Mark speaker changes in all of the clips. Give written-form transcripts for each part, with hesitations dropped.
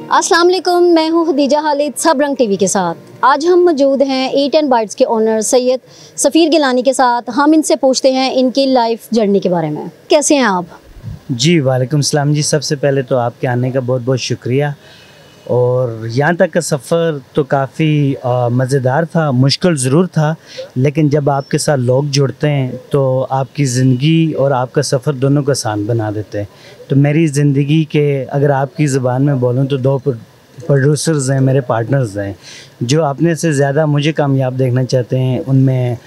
Speaker 1: अस्सलाम वालेकुम, मैं हूँ खदीजा खालिद सब रंग टीवी के साथ। आज हम मौजूद हैं ईट एंड बाइट्स के ओनर सैयद सफ़ीर गिलानी के साथ। हम इनसे पूछते हैं इनकी लाइफ जर्नी के बारे में। कैसे हैं आप?
Speaker 2: जी वालेकुम सलाम जी। सबसे पहले तो आपके आने का बहुत बहुत शुक्रिया। और यहाँ तक का सफ़र तो काफ़ी मज़ेदार था, मुश्किल ज़रूर था, लेकिन जब आपके साथ लोग जुड़ते हैं तो आपकी ज़िंदगी और आपका सफ़र दोनों को आसान बना देते हैं। तो मेरी ज़िंदगी के अगर आपकी ज़ुबान में बोलूँ तो दो प्रोड्यूसर्स हैं, मेरे पार्टनर्स हैं, जो अपने से ज़्यादा मुझे कामयाब देखना चाहते हैं। उनमें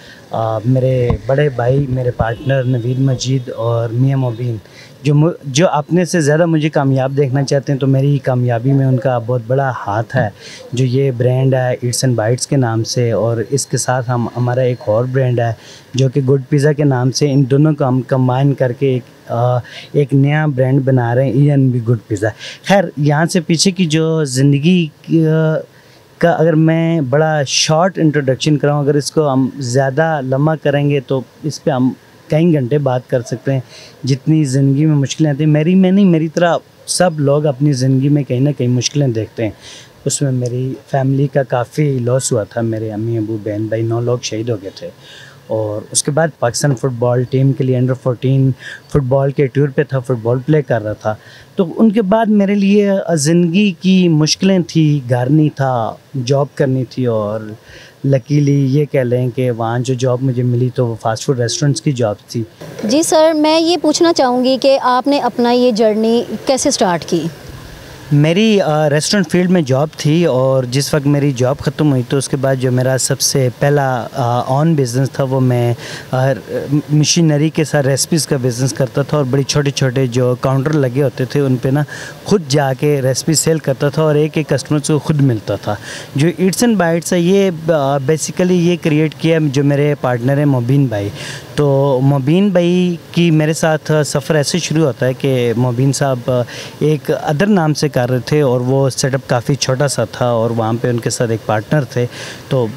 Speaker 2: मेरे बड़े भाई, मेरे पार्टनर नवीद मजीद और मियां मुबीन, जो अपने से ज़्यादा मुझे कामयाब देखना चाहते हैं। तो मेरी कामयाबी में उनका बहुत बड़ा हाथ है। जो ये ब्रांड है ईट्स एंड बाइट्स के नाम से, और इसके साथ हमारा एक और ब्रांड है जो कि गुड पिज़्ज़ा के नाम से, इन दोनों को हम कंबाइन करके एक नया ब्रांड बना रहे हैं, E&B गुड पिज़्ज़ा। खैर, यहाँ से पीछे की जो ज़िंदगी का अगर मैं बड़ा शॉर्ट इंट्रोडक्शन कराऊँ, अगर इसको हम ज़्यादा लम्बा करेंगे तो इस पे हम कई घंटे बात कर सकते हैं। जितनी ज़िंदगी में मुश्किलें आती हैं, मेरी तरह सब लोग अपनी ज़िंदगी में कहीं ना कहीं मुश्किलें देखते हैं। उसमें मेरी फैमिली का काफ़ी लॉस हुआ था। मेरे अम्मी अबू बहन भाई 9 लोग शहीद हो गए थे। और उसके बाद पाकिस्तान फ़ुटबॉल टीम के लिए अंडर 14 फ़ुटबॉल के टूर पे था, फ़ुटबॉल प्ले कर रहा था। तो उनके बाद मेरे लिए ज़िंदगी की मुश्किलें थी, घर नहीं था, जॉब करनी थी। और लकीली ये कह लें कि वहाँ जो जॉब मुझे मिली तो वो फ़ास्ट फूड रेस्टोरेंट्स की जॉब थी।
Speaker 1: जी सर, मैं ये पूछना चाहूँगी कि आपने अपना ये जर्नी कैसे स्टार्ट की?
Speaker 2: मेरी रेस्टोरेंट फील्ड में जॉब थी, और जिस वक्त मेरी जॉब ख़त्म हुई तो उसके बाद जो मेरा सबसे पहला ऑन बिज़नेस था वो मैं मशीनरी के साथ रेसिपीज़ का बिज़नेस करता था। और बड़ी छोटे छोटे जो काउंटर लगे होते थे उन पे ना खुद जाके रेसिपी सेल करता था, और एक एक कस्टमर को खुद मिलता था। जो ईट्स एंड बाइट्स है ये बेसिकली ये क्रिएट किया जो मेरे पार्टनर हैं मुबीन भाई। तो मुबीन भाई की मेरे साथ सफ़र ऐसे शुरू होता है कि मुबीन साहब एक अदर नाम से कर रहे थे, और वो सेटअप काफ़ी छोटा सा था, और वहाँ पे उनके साथ एक पार्टनर थे। तो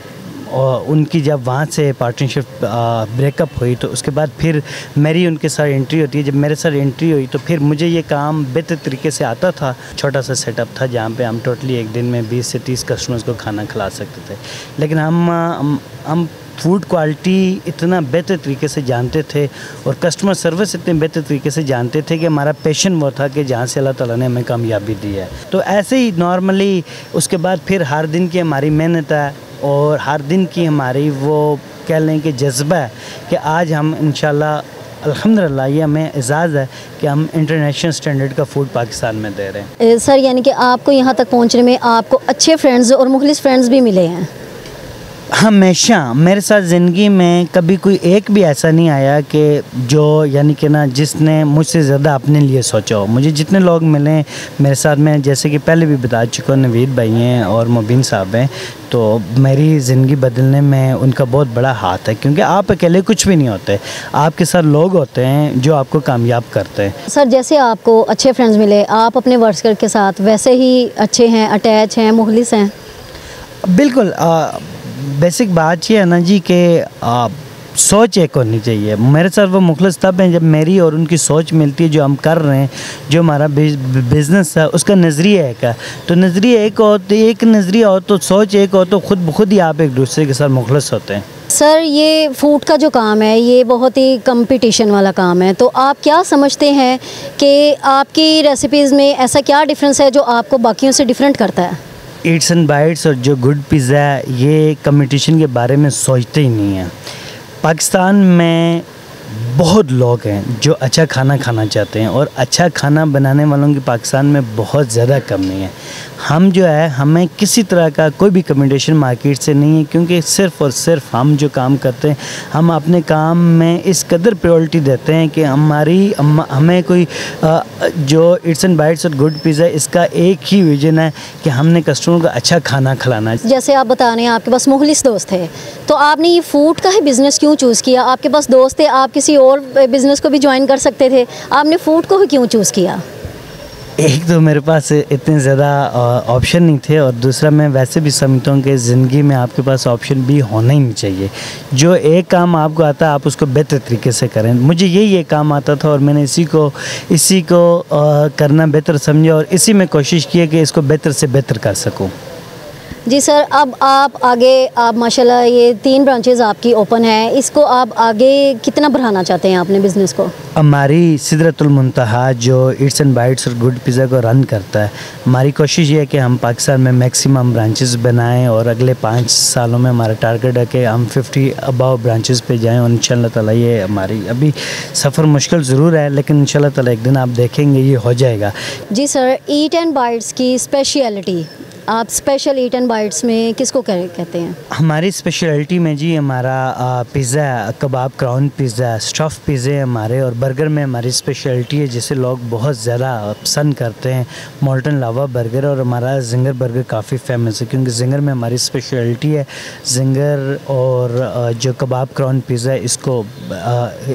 Speaker 2: उनकी जब वहाँ से पार्टनरशिप ब्रेकअप हुई तो उसके बाद फिर मेरी उनके साथ एंट्री होती है। जब मेरे साथ एंट्री हुई तो फिर मुझे ये काम बेहतर तरीके से आता था। छोटा सा सेटअप था जहाँ पे हम टोटली एक दिन में 20 से 30 कस्टमर्स को खाना खिला सकते थे। लेकिन हम फूड क्वालिटी इतना बेहतर तरीके से जानते थे, और कस्टमर सर्विस इतने बेहतर तरीके से जानते थे कि हमारा पैशन वो था कि जहाँ से अल्लाह ताला ने हमें कामयाबी दी है। तो ऐसे ही नॉर्मली उसके बाद फिर हर दिन की हमारी मेहनत है, और हर दिन की हमारी वो कह लें कि जज्बा है कि आज हम इंशाल्लाह अल्हम्दुलिल्लाह ये हमें एजाज़ है कि हम इंटरनेशनल स्टैंडर्ड का फूड पाकिस्तान में दे रहे हैं।
Speaker 1: सर, यानी कि आपको यहाँ तक पहुँचने में आपको अच्छे फ्रेंड्स और मुखलिस फ्रेंड्स भी मिले हैं?
Speaker 2: हमेशा मेरे साथ ज़िंदगी में कभी कोई एक भी ऐसा नहीं आया कि जो यानी कि ना जिसने मुझसे ज़्यादा अपने लिए सोचा हो। मुझे जितने लोग मिले मेरे साथ में, जैसे कि पहले भी बता चुका हूँ, नवीद भाई हैं और मुबीन साहब हैं, तो मेरी ज़िंदगी बदलने में उनका बहुत बड़ा हाथ है। क्योंकि आप अकेले कुछ भी नहीं होते, आपके साथ लोग होते हैं जो आपको कामयाब करते हैं।
Speaker 1: सर, जैसे आपको अच्छे फ्रेंड्स मिले, आप अपने वर्कर के साथ वैसे ही अच्छे हैं, अटैच हैं, मुखलिस हैं?
Speaker 2: बिल्कुल। बेसिक बात ये है ना जी कि सोच एक होनी चाहिए। मेरे साथ वो मुखलिस तब हैं जब मेरी और उनकी सोच मिलती है। जो हम कर रहे हैं, जो हमारा बिज़नेस है, उसका नज़रिया एक है। तो नज़रिया एक हो तो एक नज़रिया हो तो सोच एक हो तो खुद ब खुद ही आप एक दूसरे के साथ मुखलिस होते हैं।
Speaker 1: सर, ये फूड का जो काम है ये बहुत ही कंपटीशन वाला काम है, तो आप क्या समझते हैं कि आपकी रेसिपीज़ में ऐसा क्या डिफरेंस है जो आपको बाकियों से डिफरेंट करता है?
Speaker 2: ईट्स एंड बाइट्स और जो गुड पिज़्ज़ा है ये कंपटीशन के बारे में सोचते ही नहीं है। पाकिस्तान में बहुत लोग हैं जो अच्छा खाना खाना चाहते हैं, और अच्छा खाना बनाने वालों की पाकिस्तान में बहुत ज़्यादा कमी है। हम जो है, हमें किसी तरह का कोई भी कम्पिटिशन मार्केट से नहीं है, क्योंकि सिर्फ़ और सिर्फ हम जो काम करते हैं, हम अपने काम में इस कदर प्रायोरिटी देते हैं कि हमें कोई जो ईट्स एंड बाइट्स और गुड पिज़्ज़ा, इसका एक ही विजन है कि हमने कस्टमर को अच्छा खाना खिलाना है।
Speaker 1: जैसे आप बता रहे हैं आपके पास मुखलिस दोस्त थे, तो आपने ये फूड का ही बिज़नेस क्यों चूज़ किया? आपके पास दोस्त थे, आप किसी और बिज़नेस को भी ज्वाइन कर सकते थे, आपने फ़ूड को ही क्यों चूज़ किया?
Speaker 2: एक तो मेरे पास इतने ज़्यादा ऑप्शन नहीं थे, और दूसरा मैं वैसे भी समझता हूँ कि ज़िंदगी में आपके पास ऑप्शन भी होना ही नहीं चाहिए। जो एक काम आपको आता है आप उसको बेहतर तरीके से करें। मुझे यही एक काम आता था और मैंने इसी को करना बेहतर समझा, और इसी में कोशिश की है कि इसको बेहतर से बेहतर कर सकूँ।
Speaker 1: जी सर, अब आप माशाल्लाह ये 3 ब्रांचेज़ आपकी ओपन है, इसको आप आगे कितना बढ़ाना चाहते हैं अपने बिज़नेस को?
Speaker 2: हमारी सिदरतुल मुंतहा जो ईट्स एंड बाइट्स और गुड पिज़्ज़ा को रन करता है, हमारी कोशिश ये है कि हम पाकिस्तान में मैक्सिमम ब्रांचेस बनाएं, और अगले 5 सालों में हमारा टारगेट है कि हम 50 अबव ब्रांचेस पे जाएं, और इंशाल्लाह ताला ये हमारी अभी सफ़र मुश्किल ज़रूर है, लेकिन इंशाल्लाह ताला एक दिन आप देखेंगे ये हो जाएगा।
Speaker 1: जी सर, ईट एंड बाइट्स की स्पेशलिटी, आप स्पेशल ईट एंड बाइट्स में किसको कहते हैं?
Speaker 2: हमारी स्पेशलिटी में जी हमारा पिज़्ज़ा, कबाब क्राउन पिज़्ज़ा, स्टफ़ पिज़्ज़े हमारे, और बर्गर में हमारी स्पेशलिटी है जिसे लोग बहुत ज़्यादा पसंद करते हैं, मोल्टन लावा बर्गर, और हमारा जिंगर बर्गर काफ़ी फेमस है क्योंकि जिंगर में हमारी स्पेशलिटी है जिंगर, और जो कबाब क्राउन पिज़्ज़ा है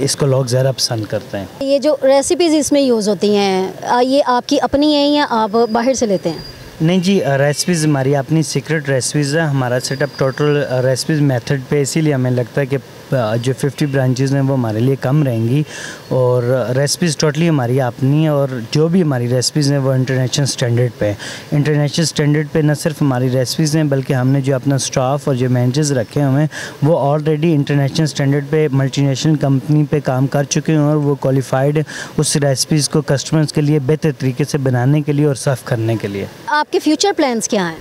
Speaker 2: इसको लोग ज़्यादा पसंद करते हैं।
Speaker 1: ये जो रेसिपीज़ इसमें यूज़ होती हैं, ये आपकी अपनी हैं या आप बाहर से लेते हैं?
Speaker 2: नहीं जी, रेसिपीज़ हमारी अपनी सीक्रेट रेसिपीज़ है। हमारा सेटअप टोटल रेसिपीज़ मेथड पे, इसीलिए हमें लगता है कि जो 50 ब्रांचेज़ हैं वो हमारे लिए कम रहेंगी, और रेसिपीज़ टोटली हमारी अपनी है, और जो भी हमारी रेसिपीज़ हैं वो इंटरनेशनल स्टैंडर्ड पे। इंटरनेशनल स्टैंडर्ड पे न सिर्फ हमारी रेसिपीज़ हैं बल्कि हमने जो अपना स्टाफ और जो मैनेजर्स रखे हुए हैं वो ऑलरेडी इंटरनेशनल स्टैंडर्ड पे मल्टीनेशनल कंपनी पे काम कर चुके हैं, और वो क्वालिफाइड उस रेसिपीज़ को कस्टमर्स के लिए बेहतर तरीके से बनाने के लिए और सर्व करने के लिए।
Speaker 1: आपके फ्यूचर प्लान्स क्या हैं?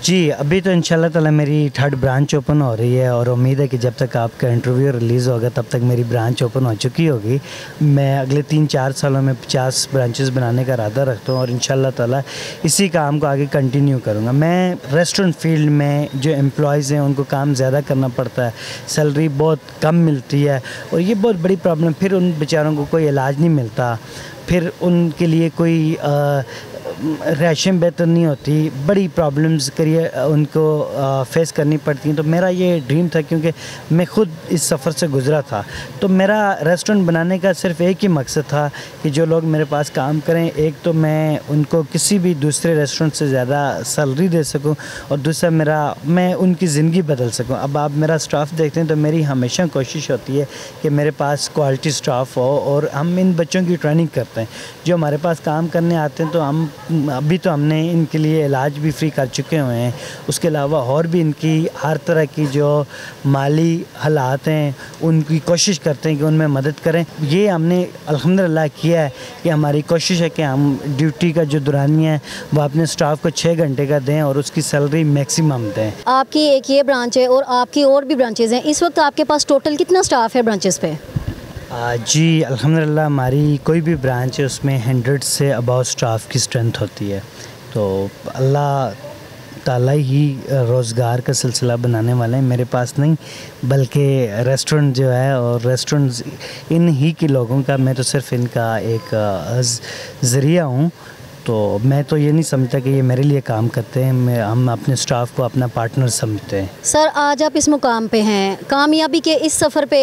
Speaker 2: जी, अभी तो इंशाल्लाह ताला मेरी 3rd ब्रांच ओपन हो रही है, और उम्मीद है कि जब तक आपका इंटरव्यू रिलीज़ होगा तब तक मेरी ब्रांच ओपन हो चुकी होगी। मैं अगले 3-4 सालों में 50 ब्रांचेस बनाने का इरादा रखता हूँ, और इंशाल्लाह ताला इसी काम को आगे कंटिन्यू करूँगा। मैं रेस्टोरेंट फील्ड में जो एम्प्लॉयज़ हैं उनको काम ज़्यादा करना पड़ता है, सैलरी बहुत कम मिलती है, और ये बहुत बड़ी प्रॉब्लम। फिर उन बेचारों को कोई इलाज नहीं मिलता, फिर उनके लिए कोई राशन बेहतर नहीं होती, बड़ी प्रॉब्लम्स करिए उनको फेस करनी पड़ती हैं। तो मेरा ये ड्रीम था, क्योंकि मैं ख़ुद इस सफ़र से गुज़रा था, तो मेरा रेस्टोरेंट बनाने का सिर्फ एक ही मकसद था कि जो लोग मेरे पास काम करें, एक तो मैं उनको किसी भी दूसरे रेस्टोरेंट से ज़्यादा सैलरी दे सकूं, और दूसरा मैं उनकी ज़िंदगी बदल सकूं। अब आप मेरा स्टाफ देखते हैं तो मेरी हमेशा कोशिश होती है कि मेरे पास क्वालिटी स्टाफ हो, और हम इन बच्चों की ट्रेनिंग करते हैं जो हमारे पास काम करने आते हैं। तो अभी तो हमने इनके लिए इलाज भी फ्री कर चुके हुए हैं, उसके अलावा और भी इनकी हर तरह की जो माली हालात हैं उनकी कोशिश करते हैं कि उनमें मदद करें। ये हमने अल्हम्दुलिल्लाह किया है कि हमारी कोशिश है कि हम ड्यूटी का जो दुरानी है वो अपने स्टाफ को 6 घंटे का दें और उसकी सैलरी मैक्सिमम दें।
Speaker 1: आपकी एक ये ब्रांच है और आपकी और भी ब्रांचेज़ हैं, इस वक्त आपके पास टोटल कितना स्टाफ है ब्रांचेज़ पे?
Speaker 2: जी अल्हम्दुलिल्लाह हमारी कोई भी ब्रांच है उसमें 100 से अबाव स्टाफ की स्ट्रेंथ होती है। तो अल्लाह ताला ही रोज़गार का सिलसिला बनाने वाले हैं, मेरे पास नहीं, बल्कि रेस्टोरेंट जो है और रेस्टोरेंट्स इन ही के लोगों का, मैं तो सिर्फ इनका एक ज़रिया हूँ। तो मैं तो ये नहीं समझता कि ये मेरे लिए काम करते हैं, हम अपने स्टाफ को अपना पार्टनर समझते हैं।
Speaker 1: सर आज आप इस मुकाम पे हैं, कामयाबी के इस सफ़र पे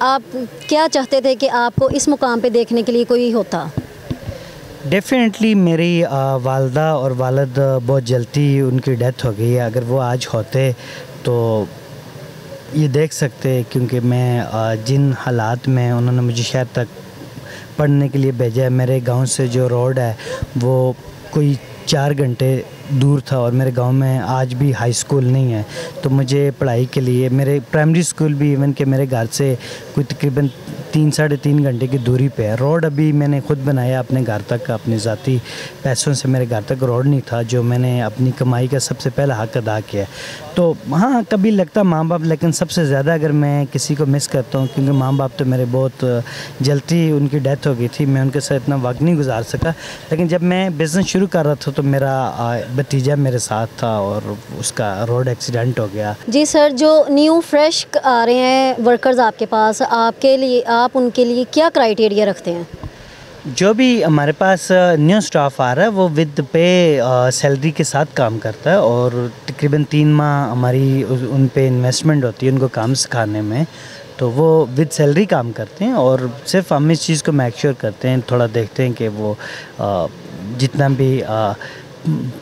Speaker 1: आप क्या चाहते थे कि आपको इस मुकाम पे देखने के लिए कोई होता?
Speaker 2: डेफिनेटली मेरी वालदा और वालिद बहुत जल्दी उनकी डेथ हो गई है। अगर वो आज होते तो ये देख सकते, क्योंकि मैं जिन हालात में उन्होंने मुझे शहर तक पढ़ने के लिए भेजा है, मेरे गांव से जो रोड है वो कोई 4 घंटे दूर था, और मेरे गांव में आज भी हाई स्कूल नहीं है। तो मुझे पढ़ाई के लिए मेरे प्राइमरी स्कूल भी इवन के मेरे घर से कोई तकरीबन 3-3.5 घंटे की दूरी पे है। रोड अभी मैंने खुद बनाया अपने घर तक, अपने ज़ाती पैसों से मेरे घर तक रोड नहीं था, जो मैंने अपनी कमाई का सबसे पहला हक़ अदा किया। तो हाँ, कभी लगता माँ बाप, लेकिन सबसे ज़्यादा अगर मैं किसी को मिस करता हूँ, क्योंकि माँ बाप तो मेरे बहुत जल्दी उनकी डेथ हो गई थी, मैं उनके साथ इतना वक्त नहीं गुजार सका। लेकिन जब मैं बिज़नेस शुरू कर रहा था तो मेरा भतीजा मेरे साथ था और उसका रोड एक्सीडेंट हो गया।
Speaker 1: जी सर, जो न्यू फ्रेश आ रहे हैं वर्कर्स आपके पास, आपके लिए आप उनके लिए क्या क्राइटेरिया रखते हैं?
Speaker 2: जो भी हमारे पास न्यू स्टाफ आ रहा है वो विद पे सैलरी के साथ काम करता है, और तकरीबन 3 माह हमारी उन पे इन्वेस्टमेंट होती है उनको काम सिखाने में। तो वो विद सैलरी काम करते हैं, और सिर्फ हम इस चीज़ को मेक श्योर करते हैं, थोड़ा देखते हैं कि वो जितना भी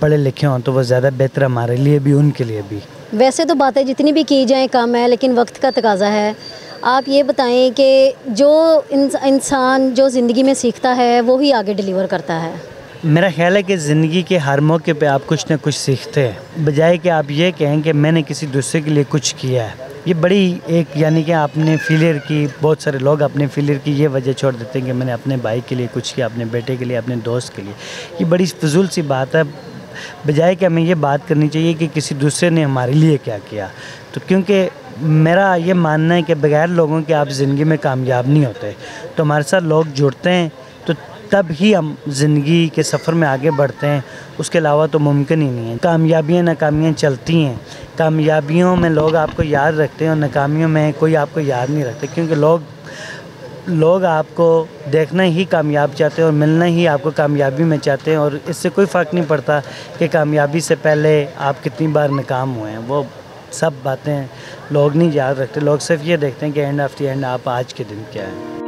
Speaker 2: पढ़े लिखे हों तो वो ज़्यादा बेहतर हमारे लिए भी, उनके लिए भी।
Speaker 1: वैसे तो बातें जितनी भी की जाएं कम है, लेकिन वक्त का तकाजा है। आप ये बताएं कि जो इंसान जो ज़िंदगी में सीखता है वो ही आगे डिलीवर करता है।
Speaker 2: मेरा ख्याल है कि ज़िंदगी के हर मौके पे आप कुछ ना कुछ सीखते हैं, बजाय कि आप ये कहें कि मैंने किसी दूसरे के लिए कुछ किया है। ये बड़ी एक यानी कि आपने फेलियर की, बहुत सारे लोग अपने फेलियर की ये वजह छोड़ देते हैं कि मैंने अपने भाई के लिए कुछ किया, अपने बेटे के लिए, अपने दोस्त के लिए। ये बड़ी फजूल सी बात है, बजाय कि हमें ये बात करनी चाहिए कि किसी दूसरे ने हमारे लिए क्या किया। तो क्योंकि मेरा ये मानना है कि बगैर लोगों के आप ज़िंदगी में कामयाब नहीं होते। तो हमारे साथ लोग जुड़ते हैं तो तब ही हम ज़िंदगी के सफ़र में आगे बढ़ते हैं, उसके अलावा तो मुमकिन ही नहीं है। कामयाबियाँ नाकामियाँ चलती हैं, कामयाबियों में लोग आपको याद रखते हैं और नाकामियों में कोई आपको याद नहीं रखते, क्योंकि लोग आपको देखना ही कामयाब चाहते हैं और मिलना ही आपको कामयाबी में चाहते हैं। और इससे कोई फ़र्क नहीं पड़ता कि कामयाबी से पहले आप कितनी बार नाकाम हुए हैं। वो सब बातें लोग नहीं याद रखते, लोग सिर्फ ये देखते हैं कि एंड ऑफ द एंड आप आज के दिन क्या है।